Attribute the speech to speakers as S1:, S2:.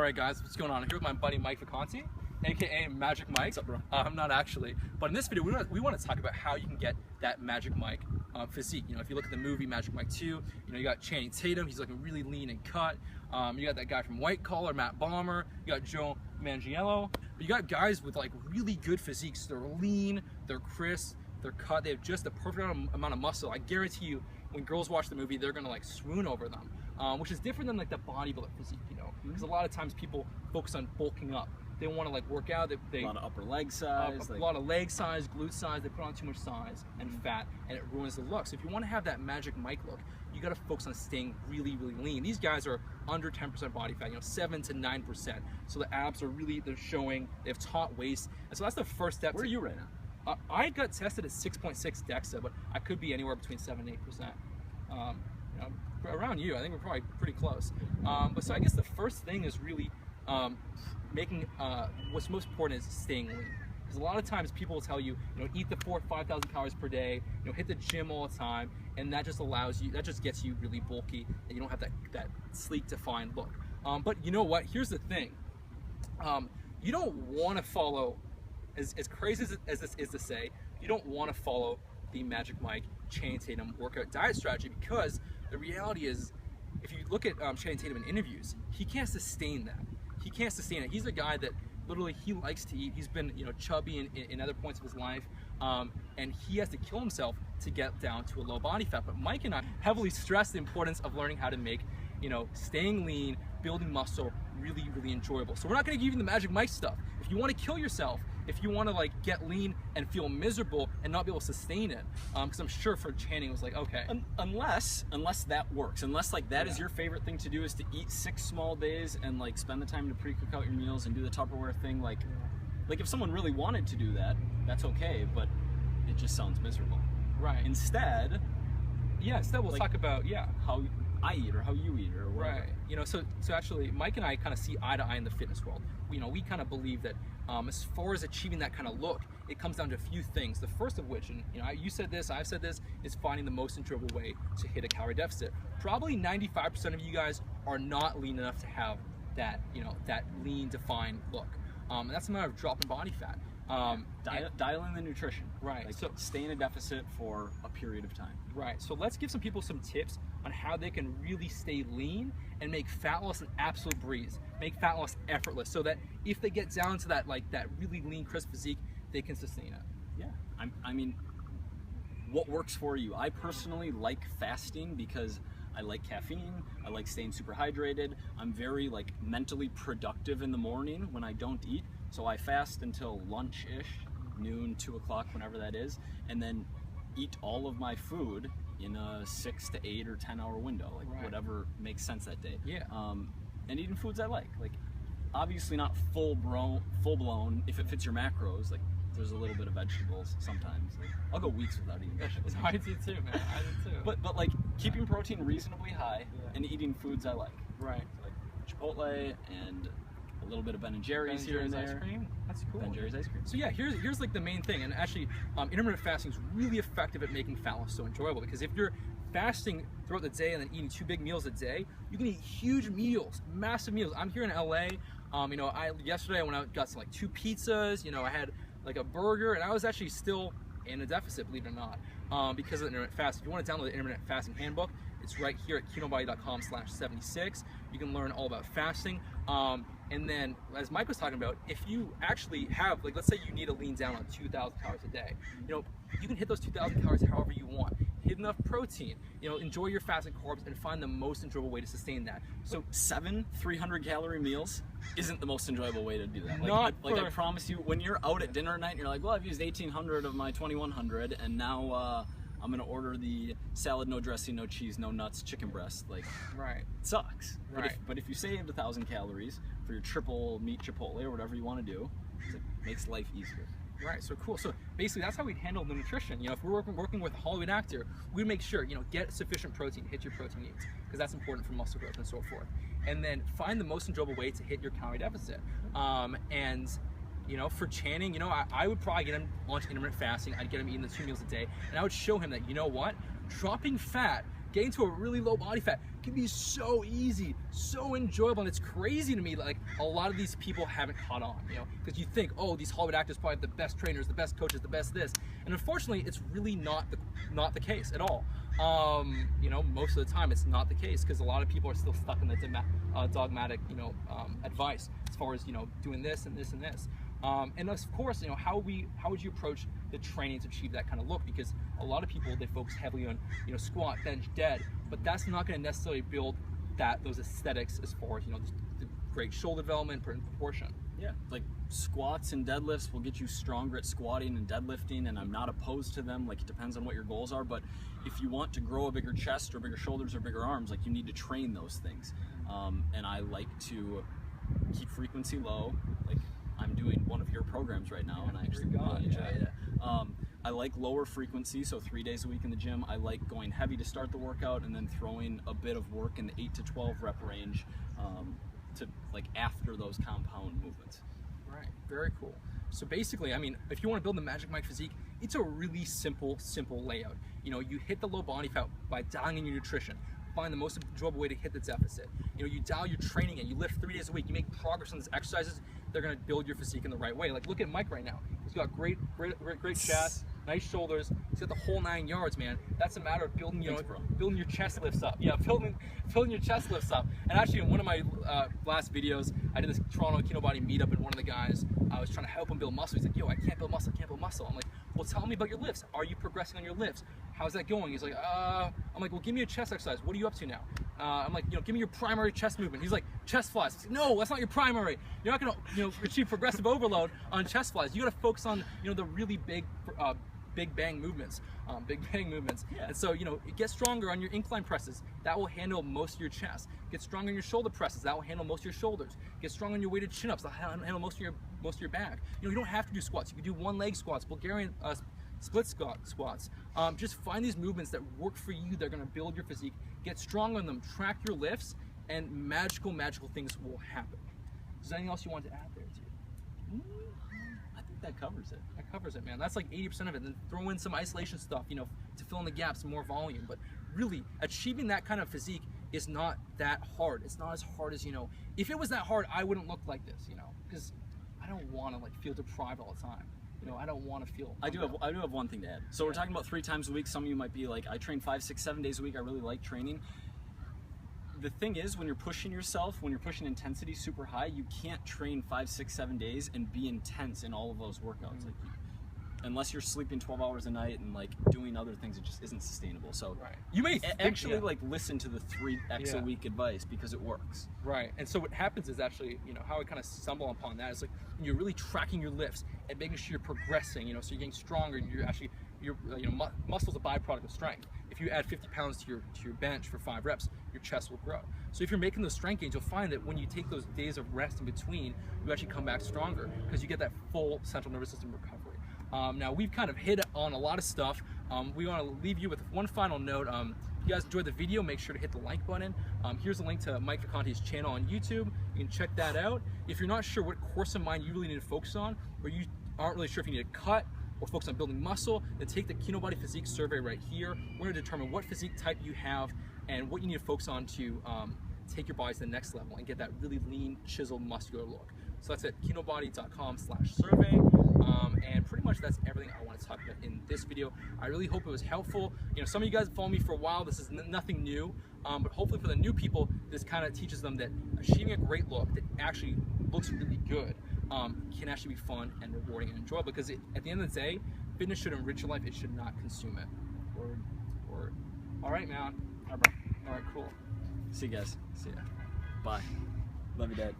S1: Alright guys, what's going on? I'm here with my buddy Mike Vacanti, aka Magic Mike.
S2: What's up, bro?
S1: I'm not actually, but in this video we want to talk about how you can get that Magic Mike physique. You know, if you look at the movie Magic Mike 2, you know, you got Channing Tatum, he's looking really lean and cut. You got that guy from White Collar, Matt Bomer. You got Joe Manganiello. But you got guys with like really good physiques. They're lean, they're crisp, they're cut, they have just the perfect amount of muscle. I guarantee you, when girls watch the movie, they're gonna like swoon over them, which is different than like the bodybuilder physique, you know, because a lot of times people focus on bulking up. They want to like work out. They
S2: a lot of upper leg size,
S1: a lot of leg size, glute size. They put on too much size and fat, and it ruins the look. So if you want to have that Magic Mike look, you got to focus on staying really, really lean. These guys are under 10% body fat, you know, 7 to 9%. So the abs are really, they're showing. They have taut waist, and so that's the first step.
S2: Where are you right now?
S1: I got tested at 6.6 DEXA, but I could be anywhere between 7 and 8%. You know, around you, I think we're probably pretty close. But so I guess the first thing is really making what's most important is staying lean. Because a lot of times people will tell you, you know, eat the 4,000 to 5,000 calories per day, you know, hit the gym all the time, and that just allows you, that just gets you really bulky, and you don't have that sleek, defined look. But you know what? Here's the thing. You don't want to follow, as crazy as this is to say, you don't want to follow the Magic Mike Channing Tatum workout diet strategy, because the reality is, if you look at Channing Tatum in interviews, he can't sustain that. He can't sustain it. He's a guy that literally, he likes to eat. He's been, you know, chubby in other points of his life, and he has to kill himself to get down to a low body fat. But Mike and I heavily stress the importance of learning how to make, you know, staying lean, building muscle really, really enjoyable. So we're not going to give you the Magic Mike stuff. If you want to kill yourself, if you want to like get lean and feel miserable and not be able to sustain it, because I'm sure for Channing it was like, okay,
S2: Unless that works, unless like that is your favorite thing to do, is to eat 6 small days and like spend the time to pre-cook out your meals and do the Tupperware thing. Like if someone really wanted to do that, that's okay, but it just sounds miserable.
S1: right.
S2: Instead,
S1: Instead we'll
S2: like,
S1: talk about
S2: how I eat or how you eat or whatever.
S1: right. You know, so actually Mike and I kind of see eye to eye in the fitness world. You know, we kind of believe that as far as achieving that kind of look, it comes down to a few things. The first of which, and you know, you said this, I've said this, is finding the most enjoyable way to hit a calorie deficit. Probably 95% of you guys are not lean enough to have that, you know, that lean defined look. And that's a matter of dropping body fat.
S2: Dial in the nutrition.
S1: Right.
S2: Like,
S1: So
S2: stay in a deficit for a period of time.
S1: right. So let's give some people some tips on how they can really stay lean and make fat loss an absolute breeze. Make fat loss effortless, so that if they get down to that that really lean, crisp physique, they can sustain it.
S2: Yeah, I mean, what works for you? I personally like fasting because I like caffeine. I like staying super hydrated. I'm very like mentally productive in the morning when I don't eat. So I fast until lunch-ish, noon, 2 o'clock, whenever that is, and then eat all of my food in a 6 to 8 or 10 hour window, like
S1: Right.
S2: whatever makes sense that day.
S1: Yeah.
S2: And eating foods I like obviously not full blown. If it fits your macros, like there's a little bit of vegetables sometimes. Like, I'll go weeks without eating vegetables.
S1: I do too, man. I do too.
S2: But like keeping protein reasonably high and eating foods I like.
S1: right.
S2: Like Chipotle and a little bit of Ben and Jerry's
S1: Ben
S2: here and
S1: Jerry's
S2: there.
S1: ice cream. That's cool.
S2: Ben Jerry's ice cream.
S1: So yeah, here's like the main thing, and actually, intermittent fasting is really effective at making fat loss so enjoyable, because if you're fasting throughout the day and then eating 2 big meals a day, you can eat huge meals, massive meals. I'm here in LA. You know, yesterday I went out and got some like 2 pizzas. You know, I had like a burger, and I was actually still in a deficit, believe it or not, because of the intermittent fast. If you want to download the intermittent fasting handbook, it's right here at ketonbody.com/76. You can learn all about fasting. And then, as Mike was talking about, if you actually have, like, let's say you need to lean down on 2,000 calories a day, you know, you can hit those 2,000 calories however you want. Hit enough protein, you know, enjoy your fats and carbs, and find the most enjoyable way to sustain that.
S2: So 7 300-calorie meals isn't the most enjoyable way to do that.
S1: Not
S2: I promise you, when you're out at dinner at night and you're like, well, I've used 1,800 of my 2,100, and now I'm gonna order the salad, no dressing, no cheese, no nuts, chicken breast. Like,
S1: right.
S2: it sucks.
S1: Right.
S2: But if you saved 1,000 calories for your triple meat Chipotle or whatever you want to do, it makes life easier.
S1: Right, so cool. So basically that's how we'd handle the nutrition. You know, if we're working with a Hollywood actor, we'd make sure, you know, get sufficient protein, hit your protein needs, because that's important for muscle growth and so forth. And then find the most enjoyable way to hit your calorie deficit. And you know, for Channing, you know, I would probably get him launch intermittent fasting. I'd get him eating the 2 meals a day, and I would show him that, you know what, dropping fat getting to a really low body fat can be so easy, so enjoyable, and it's crazy to me that like a lot of these people haven't caught on, you know, because you think, oh, these Hollywood actors probably have the best trainers, the best coaches, the best this, and unfortunately, it's really not the case at all. You know, most of the time it's not the case because a lot of people are still stuck in the dogmatic, you know, advice as far as, you know, doing this and this and this. And of course, you know, how would you approach the training to achieve that kind of look? Because a lot of people, they focus heavily on, you know, squat, bench, dead, but that's not going to necessarily build those aesthetics as far as, you know, the great shoulder development in proportion.
S2: Yeah, like squats and deadlifts will get you stronger at squatting and deadlifting, and I'm not opposed to them. Like, it depends on what your goals are, but if you want to grow a bigger chest or bigger shoulders or bigger arms, like, you need to train those things. And I like to keep frequency low. Like, I'm doing one of your programs right now, and I actually really enjoy it. I like lower frequency, so 3 days a week in the gym. I like going heavy to start the workout and then throwing a bit of work in the 8 to 12 rep range to like after those compound movements.
S1: Right, very cool. So basically, I mean, if you want to build the Magic Mike physique, it's a really simple layout. You know, you hit the low body fat by dialing in your nutrition. Find the most enjoyable way to hit the deficit. You know, you dial your training in. You lift 3 days a week. You make progress on these exercises. They're going to build your physique in the right way. Like, look at Mike right now. He's got great chest, nice shoulders. He's got the whole 9 yards, man. That's a matter of building, you know, building your chest lifts up. Yeah, building your chest lifts up. And actually, in one of my last videos, I did this Toronto Kinobody meetup, and one of the guys, I was trying to help him build muscle. He's like, yo, I can't build muscle. I'm like, well, tell me about your lifts. Are you progressing on your lifts? How's that going? He's like, I'm like, well, give me a chest exercise. What are you up to now? I'm like, you know, give me your primary chest movement. He's like, chest flies. Like, no, that's not your primary. You're not gonna, you know, achieve progressive overload on chest flies. You gotta focus on, you know, the really big bang movements.
S2: Yeah.
S1: And so, you know, get stronger on your incline presses. That will handle most of your chest. Get stronger on your shoulder presses. That will handle most of your shoulders. Get stronger on your weighted chin-ups. That'll handle most of your back. You know, you don't have to do squats. You can do one leg squats, Bulgarian split squats. Just find these movements that work for you. They're going to build your physique. Get strong on them. Track your lifts, and magical things will happen. Is there anything else you want to add there, too?
S2: I think that covers it.
S1: That covers it, man. That's like 80% of it. Then throw in some isolation stuff, you know, to fill in the gaps, more volume. But really, achieving that kind of physique is not that hard. It's not as hard as, you know, if it was that hard, I wouldn't look like this, you know, because I don't want to like feel deprived all the time. You know, I don't want to feel.
S2: I do have one thing to add. So we're talking about 3 times a week. Some of you might be like, I train 5, 6, 7 days a week. I really like training. The thing is, when you're pushing yourself, when you're pushing intensity super high, you can't train 5, 6, 7 days and be intense in all of those workouts. Like, unless you're sleeping 12 hours a night and like doing other things, it just isn't sustainable. So
S1: you may
S2: actually like listen to the 3x a week advice because it works.
S1: Right. And so what happens is actually, you know, how I kind of stumble upon that is like you're really tracking your lifts and making sure you're progressing, you know, so you're getting stronger and you know, muscle's a byproduct of strength. If you add 50 pounds to your bench for 5 reps, your chest will grow. So if you're making those strength gains, you'll find that when you take those days of rest in between, you actually come back stronger because you get that full central nervous system recovery. Now we've kind of hit on a lot of stuff. We want to leave you with one final note. If you guys enjoyed the video, make sure to hit the like button. Here's a link to Mike Vacante's channel on YouTube. You can check that out. If you're not sure what course of mine you really need to focus on, or you aren't really sure if you need to cut or focus on building muscle, then take the Kinobody Physique Survey right here. We're going to determine what physique type you have and what you need to focus on to take your body to the next level and get that really lean, chiseled, muscular look. So that's at kinobody.com/survey. And pretty much that's everything I want to talk about in this video. I really hope it was helpful. You know, some of you guys have followed me for a while. This is nothing new, but hopefully for the new people, this kind of teaches them that achieving a great look that actually looks really good can actually be fun and rewarding and enjoyable, because at the end of the day, fitness should enrich your life. It should not consume it. Word. All right, man. All right, cool.
S2: See you guys.
S1: See ya.
S2: Bye. Love you, Dad.